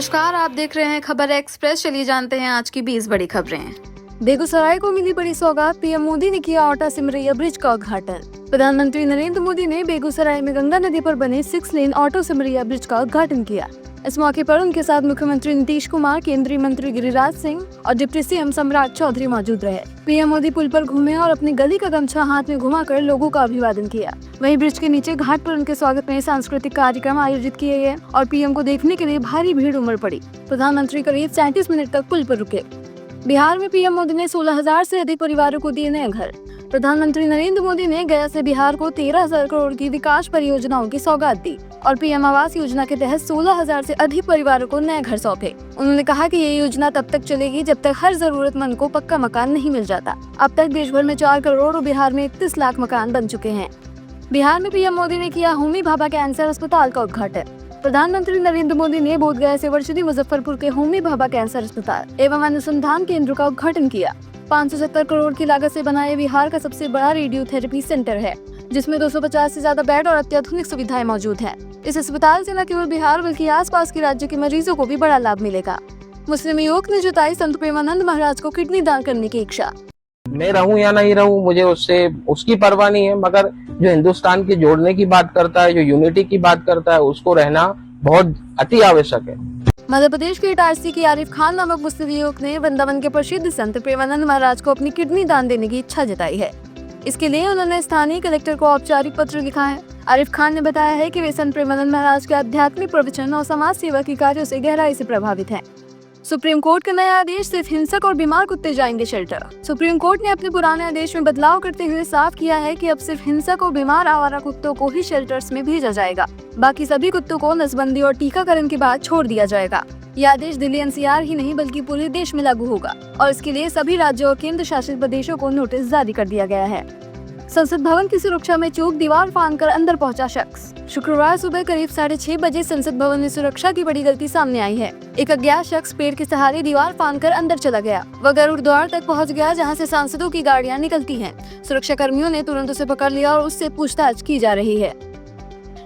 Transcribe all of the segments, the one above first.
नमस्कार, आप देख रहे हैं खबर एक्सप्रेस। चलिए जानते हैं आज की 20 बड़ी खबरें। बेगूसराय को मिली बड़ी सौगात, पीएम मोदी ने किया ओटा सिमरिया ब्रिज का उद्घाटन। प्रधानमंत्री नरेंद्र मोदी ने बेगूसराय में गंगा नदी पर बने 6 लेन ऑटो सिमरिया ब्रिज का उद्घाटन किया। इस मौके पर उनके साथ मुख्यमंत्री नीतीश कुमार, केंद्रीय मंत्री गिरिराज सिंह और डिप्टी सीएम सम्राट चौधरी मौजूद रहे। पीएम मोदी पुल पर घूमे और अपनी गली का गमछा हाथ में घुमाकर लोगों का अभिवादन किया। वहीं ब्रिज के नीचे घाट पर उनके स्वागत में सांस्कृतिक कार्यक्रम आयोजित किए गए और पीएम को देखने के लिए भारी भीड़ उमड़ पड़ी। प्रधानमंत्री करीब 37 मिनट तक पुल पर रुके। बिहार में पीएम मोदी ने 16,000 से अधिक परिवारों को दिए नए घर। प्रधानमंत्री नरेंद्र मोदी ने गया से बिहार को 13,000 करोड़ की विकास परियोजनाओं की सौगात दी और पीएम आवास योजना के तहत 16,000 से अधिक परिवारों को नए घर सौंपे। उन्होंने कहा कि ये योजना तब तक चलेगी जब तक हर जरूरतमंद को पक्का मकान नहीं मिल जाता। अब तक देश भर में 4 करोड़ और बिहार में 31 लाख मकान बन चुके हैं। बिहार में पीएम मोदी ने किया होमी भाभा कैंसर अस्पताल का उद्घाटन। प्रधानमंत्री नरेंद्र मोदी ने बोधगया से वर्षिनी मुजफ्फरपुर के होमी भाभा कैंसर अस्पताल एवं अनुसंधान केंद्र का उद्घाटन किया। 570 करोड़ की लागत से बना ये बिहार का सबसे बड़ा रेडियोथेरेपी सेंटर है, जिसमें 250 से ज्यादा बेड और अत्याधुनिक सुविधाएं मौजूद हैं। इस अस्पताल से न केवल बिहार बल्कि आसपास के राज्य के मरीजों को भी बड़ा लाभ मिलेगा। मुस्लिम युवक ने जताई संत प्रेमानंद महाराज को किडनी दान करने की इच्छा। मैं रहूं या नहीं रहूं, मुझे उससे उसकी परवाह नहीं है, मगर जो हिंदुस्तान के जोड़ने की बात करता है, जो यूनिटी की बात करता है, उसको रहना बहुत अति आवश्यक है। मध्य प्रदेश के इटारसी की आरिफ खान नामक मुस्लिम युवक ने वृंदावन के प्रसिद्ध संत प्रेमानंद महाराज को अपनी किडनी दान देने की इच्छा जताई है। इसके लिए उन्होंने स्थानीय कलेक्टर को औपचारिक पत्र लिखा है। आरिफ खान ने बताया है कि वे संत प्रेमानंद महाराज के आध्यात्मिक प्रवचन और समाज सेवा के कार्यों से गहराई से प्रभावित हैं। सुप्रीम कोर्ट का नया आदेश, सिर्फ हिंसक और बीमार कुत्ते जाएंगे शेल्टर। सुप्रीम कोर्ट ने अपने पुराने आदेश में बदलाव करते हुए साफ किया है कि अब सिर्फ हिंसक और बीमार आवारा कुत्तों को ही शेल्टर्स में भेजा जाएगा। बाकी सभी कुत्तों को नसबंदी और टीकाकरण के बाद छोड़ दिया जाएगा। यह आदेश दिल्ली एनसीआर ही नहीं बल्कि पूरे देश में लागू होगा और इसके लिए सभी राज्यों और केंद्र शासित प्रदेशों को नोटिस जारी कर दिया गया है। संसद भवन की सुरक्षा में चूक, दीवार फांदकर अंदर पहुंचा शख्स। शुक्रवार सुबह करीब 6:30 बजे संसद भवन में सुरक्षा की बड़ी गलती सामने आई है। एक अज्ञात शख्स पेड़ के सहारे दीवार फांदकर अंदर चला गया। वह गरुड़ द्वार तक पहुंच गया, जहां से सांसदों की गाड़ियां निकलती हैं। सुरक्षा कर्मियों ने तुरंत उसे पकड़ लिया और उससे पूछताछ की जा रही है।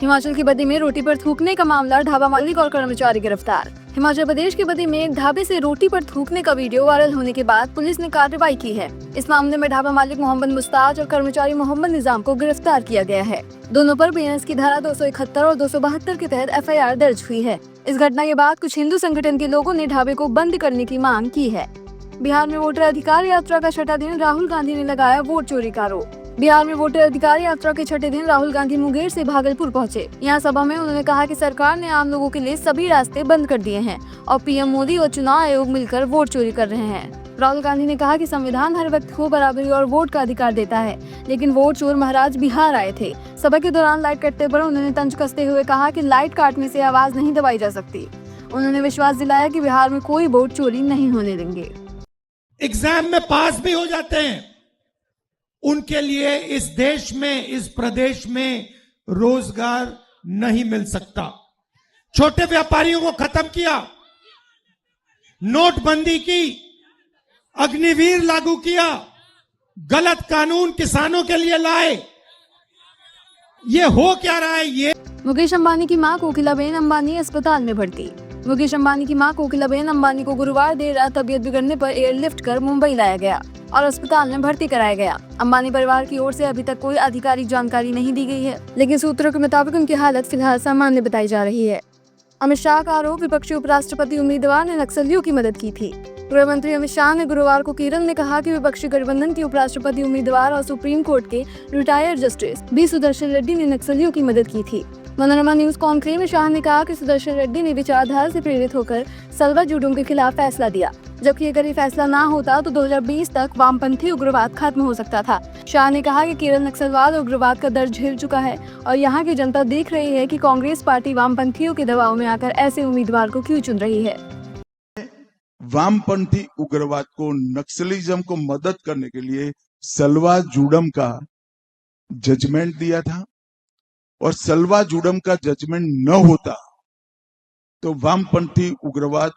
हिमाचल की बद्दी में रोटी पर थूकने का मामला, ढाबा मालिक और कर्मचारी गिरफ्तार। हिमाचल प्रदेश के बद्दी में एक ढाबे से रोटी पर थूकने का वीडियो वायरल होने के बाद पुलिस ने कार्रवाई की है। इस मामले में ढाबा मालिक मोहम्मद मुस्ताज और कर्मचारी मोहम्मद निजाम को गिरफ्तार किया गया है। दोनों पर बीएनएस की धारा 271 और 272 के तहत एफआईआर दर्ज हुई है। इस घटना के बाद कुछ हिंदू संगठन के लोगों ने ढाबे को बंद करने की मांग की है। बिहार में वोटर अधिकार यात्रा का छठा दिन, राहुल गांधी ने लगाया वोट चोरी का आरोप। बिहार में वोटर अधिकार यात्रा के छठे दिन राहुल गांधी मुंगेर से भागलपुर पहुंचे। यहाँ सभा में उन्होंने कहा कि सरकार ने आम लोगों के लिए सभी रास्ते बंद कर दिए हैं और पीएम मोदी और चुनाव आयोग मिलकर वोट चोरी कर रहे हैं। राहुल गांधी ने कहा कि संविधान हर व्यक्ति को बराबरी और वोट का अधिकार देता है, लेकिन वोट चोर महाराज बिहार आए थे। सभा के दौरान लाइट कटने पर उन्होंने तंज कसते हुए कहा कि लाइट काटने से आवाज नहीं दबाई जा सकती। उन्होंने विश्वास दिलाया कि बिहार में कोई वोट चोरी नहीं होने देंगे। एग्जाम में पास भी हो जाते हैं, उनके लिए इस देश में, इस प्रदेश में रोजगार नहीं मिल सकता। छोटे व्यापारियों को खत्म किया, नोटबंदी की, अग्निवीर लागू किया, गलत कानून किसानों के लिए लाए। ये हो क्या रहा है? ये मुकेश अंबानी की मां कोकिलाबेन अंबानी अस्पताल में भर्ती। मुकेश अंबानी की मां कोकिलाबेन अंबानी को गुरुवार देर रात तबीयत बिगड़ने पर एयरलिफ्ट कर मुंबई लाया गया और अस्पताल में भर्ती कराया गया। अंबानी परिवार की ओर से अभी तक कोई आधिकारिक जानकारी नहीं दी गई है, लेकिन सूत्रों के मुताबिक उनकी हालत फिलहाल सामान्य बताई जा रही है। अमित शाह का आरोप, विपक्षी उपराष्ट्रपति उम्मीदवार ने नक्सलियों की मदद की थी। गृह मंत्री अमित शाह ने गुरुवार को केरल में कहा कि विपक्षी गठबंधन के उपराष्ट्रपति उम्मीदवार और सुप्रीम कोर्ट के retired justice B Sudarshan Reddy ने नक्सलियों की मदद की थी। मनोरमा न्यूज कॉन्क्लेव में शाह ने कहा कि सुदर्शन रेड्डी ने विचारधारा से प्रेरित होकर सलवा जुडूम के खिलाफ फैसला दिया, जबकि अगर ये फैसला ना होता तो 2020 तक वामपंथी उग्रवाद खत्म हो सकता था। शाह ने कहा कि केरल नक्सलवाद और उग्रवाद का दर्द झेल चुका है और यहाँ की जनता देख रही है कि कांग्रेस पार्टी वामपंथियों के दबाव में आकर ऐसे उम्मीदवार को क्यों चुन रही है। वामपंथी उग्रवाद को, नक्सलिज्म को मदद करने के लिए सलवा जुडम का जजमेंट दिया था और सलवा जुडम का जजमेंट न होता तो वामपंथी उग्रवाद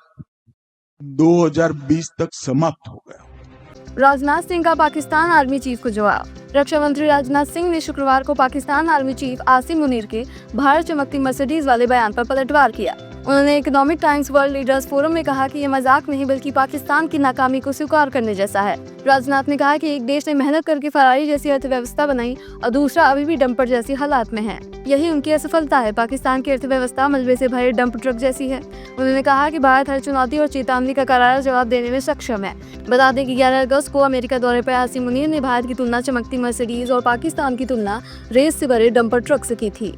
2020 तक समाप्त हो गया। राजनाथ सिंह का पाकिस्तान आर्मी चीफ को जवाब। रक्षा मंत्री राजनाथ सिंह ने शुक्रवार को पाकिस्तान आर्मी चीफ आसिम मुनीर के भारत चमकती मर्सिडीज वाले बयान पर पलटवार किया। उन्होंने economic times world leaders forum में कहा कि ये मजाक नहीं बल्कि पाकिस्तान की नाकामी को स्वीकार करने जैसा है। राजनाथ ने कहा कि एक देश ने मेहनत करके फरारी जैसी अर्थव्यवस्था बनाई और दूसरा अभी भी डंपर जैसी हालात में है। यही उनकी असफलता है। पाकिस्तान की अर्थव्यवस्था मलबे से भरे डंप ट्रक जैसी है। उन्होंने कहा कि भारत हर चुनौती और चेतावनी का करारा जवाब देने में सक्षम है। बता दें कि 11 अगस्त को अमेरिका दौरे पर आसिम मुनीर ने भारत की तुलना चमकती मर्सिडीज और पाकिस्तान की तुलना रेस से भरे डंपर ट्रक से की थी।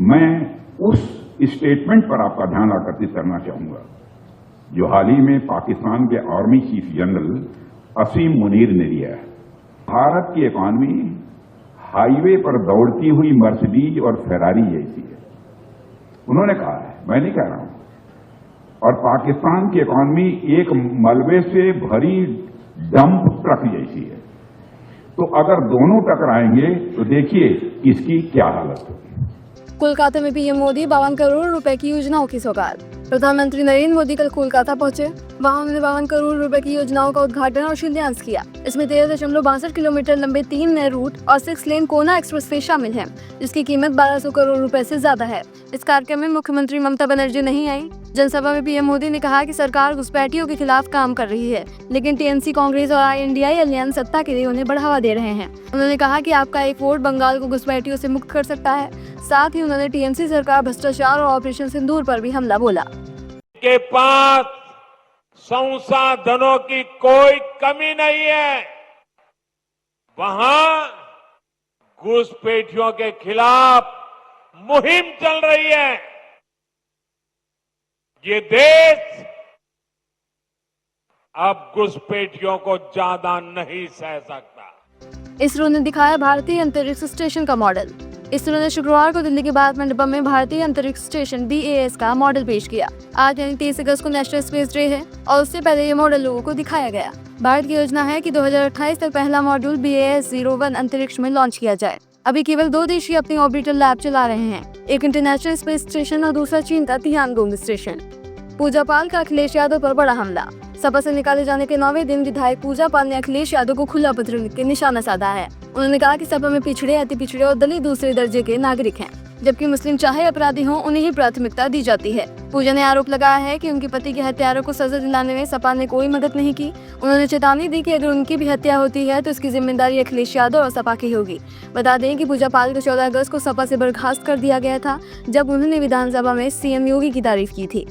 मैं उस स्टेटमेंट पर आपका ध्यान आकर्षित करना चाहूंगा जो हाल ही में पाकिस्तान के आर्मी चीफ जनरल असीम मुनीर ने दिया है। भारत की इकॉनमी हाईवे पर दौड़ती हुई मर्सिडीज और फेरारी जैसी है, उन्होंने कहा है, मैं नहीं कह रहा हूं। और पाकिस्तान की इकॉनमी एक मलबे से भरी डंप ट्रक जैसी है। तो अगर दोनों टकराएंगे तो देखिए इसकी क्या हालत होगी। कोलकाता में पीएम मोदी 52 करोड़ रुपए की योजनाओं की सौगात। प्रधानमंत्री नरेंद्र मोदी कल कोलकाता पहुंचे। वहां उन्होंने 52 करोड़ रुपए की योजनाओं का उद्घाटन और शिलान्यास किया। इसमें 13.62 किलोमीटर लंबे 3 नए रूट और 6 लेन कोना एक्सप्रेसवे शामिल हैं, जिसकी कीमत 1200 करोड़ रुपए से ज्यादा है। इस कार्यक्रम में मुख्यमंत्री ममता बनर्जी नहीं आई। जनसभा में पीएम मोदी ने कहा कि सरकार घुसपैठियों के खिलाफ काम कर रही है, लेकिन टीएमसी, कांग्रेस और INDI अलियंस सत्ता के लिए उन्हें बढ़ावा दे रहे हैं। उन्होंने कहा कि आपका एक वोट बंगाल को घुसपैठियों से मुक्त कर सकता है। साथ ही उन्होंने टीएमसी सरकार भ्रष्टाचार और ऑपरेशन सिंदूर पर भी हमला बोला। के पास संसाधनों की कोई कमी नहीं है। वहां घुसपैठियों के खिलाफ मुहिम चल रही है। ये देश अब घुसपैठियों को ज्यादा नहीं सह सकता। इसरो ने दिखाया भारतीय अंतरिक्ष स्टेशन का मॉडल। इसरो ने शुक्रवार को दिल्ली के भारत मंडपम में भारतीय अंतरिक्ष स्टेशन BAS का मॉडल पेश किया। आज यानी 23 अगस्त को नेशनल स्पेस डे है और उससे पहले ये मॉडल लोगों को दिखाया गया। भारत की योजना है कि 2028 तक पहला मॉड्यूल BAS-01 अंतरिक्ष में लॉन्च किया जाए। अभी केवल 2 देश ही अपनी ऑर्बिटर लैब चला रहे हैं, एक इंटरनेशनल स्पेस स्टेशन और दूसरा चीन का तियानगोंग स्टेशन। पूजा पाल का अखिलेश यादव पर बड़ा हमला। सपा से निकाले जाने के 9वें दिन विधायक पूजा पाल ने अखिलेश यादव को खुला पत्र लिख के निशाना साधा है। उन्होंने कहा कि सपा में पिछड़े, अति पिछड़े और दलित दूसरे दर्जे के नागरिक हैं, जबकि मुस्लिम चाहे अपराधी हों उन्हें ही प्राथमिकता दी जाती है। पूजा ने आरोप लगाया है कि उनके पति के हत्यारों को सजा दिलाने में सपा ने कोई मदद नहीं की। उन्होंने चेतावनी दी कि अगर उनकी भी हत्या होती है तो इसकी जिम्मेदारी अखिलेश यादव और सपा की होगी। बता दें कि पूजा पाल को 14 अगस्त को सपा से बर्खास्त कर दिया गया था, जब उन्होंने विधानसभा में CM योगी की तारीफ की थी।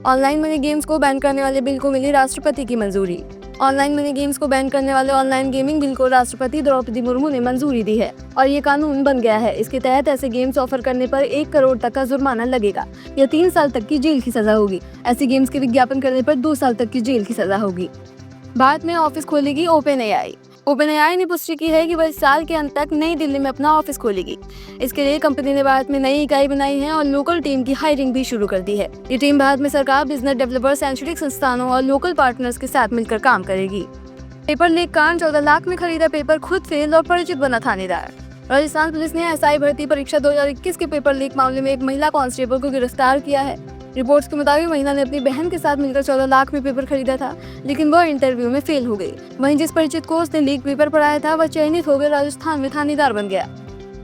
ऑनलाइन मनी गेम्स को बैन करने वाले बिल को मिली राष्ट्रपति की मंजूरी। ऑनलाइन मनी गेम्स को बैन करने वाले ऑनलाइन गेमिंग बिल को राष्ट्रपति द्रौपदी मुर्मू ने मंजूरी दी है और ये कानून बन गया है। इसके तहत ऐसे गेम्स ऑफर करने पर 1 करोड़ तक का जुर्माना लगेगा या 3 साल तक की जेल की सजा होगी। ऐसे गेम्स के विज्ञापन करने पर 2 साल तक की जेल की सजा होगी। भारत में ऑफिस खोलेगी OpenAI। OpenAI ने पुष्टि की है कि वह इस साल के अंत तक नई दिल्ली में अपना ऑफिस खोलेगी। इसके लिए कंपनी ने भारत में नई इकाई बनाई है और लोकल टीम की हायरिंग भी शुरू कर दी है। ये टीम भारत में सरकार, बिजनेस डेवलपर्स, शैक्षणिक संस्थानों और लोकल पार्टनर्स के साथ मिलकर काम करेगी। पेपर लीक कांड, 14 लाख में खरीदा पेपर खुद फेल और परिचित बना थानेदार। राजस्थान पुलिस ने SI भर्ती परीक्षा 2021 के पेपर लीक मामले में एक महिला कांस्टेबल को गिरफ्तार किया है। रिपोर्ट्स के मुताबिक महिला ने अपनी बहन के साथ मिलकर 14 लाख में पेपर खरीदा था, लेकिन वह इंटरव्यू में फेल हो गई। वहीं जिस परिचित को उसने लीक पेपर पढ़ाया था वह चयनित होकर राजस्थान में थानेदार बन गया।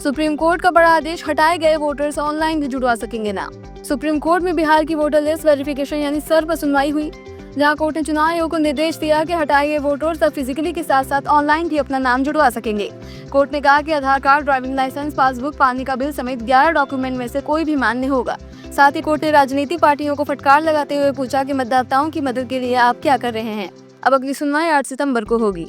सुप्रीम कोर्ट का बड़ा आदेश, हटाए गए वोटर्स ऑनलाइन भी जुड़वा सकेंगे नाम। सुप्रीम कोर्ट में बिहार की वोटर लिस्ट वेरिफिकेशन यानी SER पर सुनवाई हुई, जहां कोर्ट ने चुनाव आयोग को निर्देश दिया कि हटाए गए वोटर्स अब फिजिकली के साथ साथ ऑनलाइन भी अपना नाम जुड़वा सकेंगे। कोर्ट ने कहा कि आधार कार्ड, ड्राइविंग लाइसेंस, पासबुक, पानी का बिल समेत 11 डॉक्यूमेंट में से कोई भी मान्य होगा। साथ ही कोर्ट ने राजनीतिक पार्टियों को फटकार लगाते हुए पूछा कि मतदाताओं की मदद के लिए आप क्या कर रहे हैं। अब अगली सुनवाई 8 सितंबर को होगी।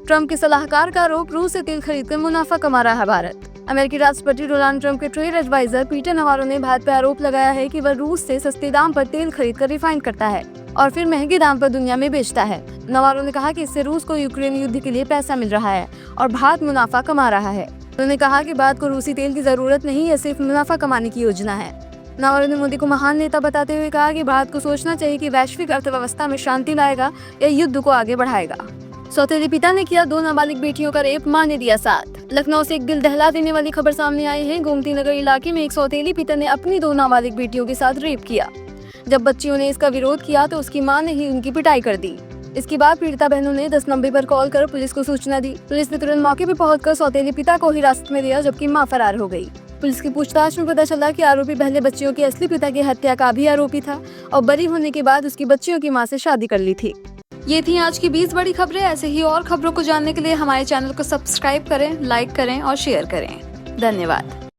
ट्रंप के सलाहकार का आरोप, रूस से तेल खरीदकर मुनाफा कमा रहा भारत। अमेरिकी राष्ट्रपति डोनाल्ड ट्रंप के ट्रेड एडवाइजर पीटर नवारो ने भारत पर आरोप लगाया है कि वह रूस से सस्ते दाम पर तेल खरीदकर रिफाइन करता है और फिर महंगे दाम पर दुनिया में बेचता है। नवारो ने कहा कि इससे रूस को यूक्रेन युद्ध के लिए पैसा मिल रहा है और भारत मुनाफा कमा रहा है। उन्होंने कहा कि भारत को रूसी तेल की जरूरत नहीं है, सिर्फ मुनाफा कमाने की योजना है। नवारो ने मोदी को महान नेता बताते हुए कहा कि भारत को सोचना चाहिए कि वैश्विक अर्थव्यवस्था में शांति लाएगा या युद्ध को आगे बढ़ाएगा। सौतेले पिता ने किया 2 नाबालिग बेटियों का रेप, मां ने दिया साथ। लखनऊ से एक दिल दहला देने वाली खबर सामने आई है। गोमती नगर इलाके में एक सौतेली पिता ने अपनी 2 नाबालिग बेटियों के साथ रेप किया। जब बच्चियों ने इसका विरोध किया तो उसकी मां ने ही उनकी पिटाई कर दी। इसके बाद पीड़िता बहनों ने 10 नंबर पर कॉल कर पुलिस को सूचना दी। पुलिस ने तुरंत मौके पर पहुंचकर सौतेले पिता को हिरासत में लिया, जबकि मां फरार हो गई। पुलिस की पूछताछ में पता चला कि आरोपी पहले बच्चियों के असली पिता की हत्या का भी आरोपी था और बरी होने के बाद उसकी बच्चियों की मां से शादी कर ली थी। ये थी आज की 20 बड़ी खबरें। ऐसे ही और खबरों को जानने के लिए हमारे चैनल को सब्सक्राइब करें, लाइक करें और शेयर करें। धन्यवाद।